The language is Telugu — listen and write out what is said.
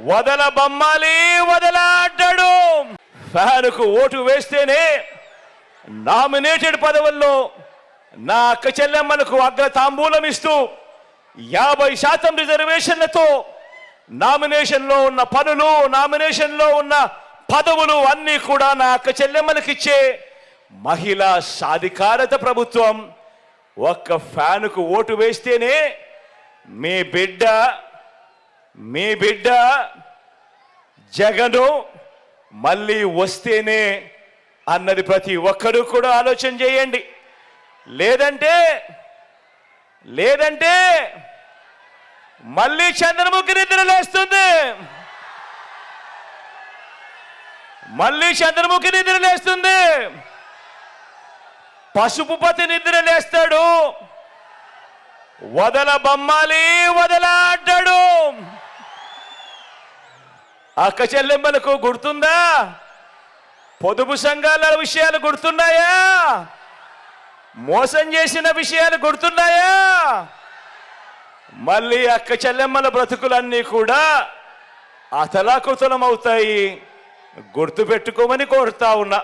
వదల బొమ్మాలి వదలాడ్డాడు. ఫ్యాన్కు ఓటు వేస్తేనే నామినేటెడ్ పదవుల్లో నా అక్క చెల్లెమ్మలకు అగ్ర తాంబూలం ఇస్తూ 50% రిజర్వేషన్లతో నామినేషన్లో ఉన్న పనులు, నామినేషన్లో ఉన్న పదవులు అన్నీ కూడా నా అక్క చెల్లెమ్మలకు ఇచ్చే మహిళా సాధికారత ప్రభుత్వం. ఒక్క ఫ్యాన్కు ఓటు వేస్తేనే మీ బిడ్డ జగను మళ్ళీ వస్తేనే అన్నది ప్రతి ఒక్కరూ కూడా ఆలోచన చేయండి. లేదంటే మళ్ళీ చంద్రముఖి నిద్ర లేస్తుంది, పసుపుపతి నిద్ర లేస్తాడు. వదల బొమ్మాలి వదలాడ్డాడు. అక్క చెల్లెమ్మలకు గుర్తుందా? పొదుపు సంఘాల విషయాలు గుర్తున్నాయా? మోసం చేసిన విషయాలు గుర్తున్నాయా? మళ్ళీ అక్క చెల్లెమ్మల బ్రతుకులన్నీ కూడా అతలాకుతలం అవుతాయి. గుర్తుపెట్టుకోమని కోరుతా ఉన్నా.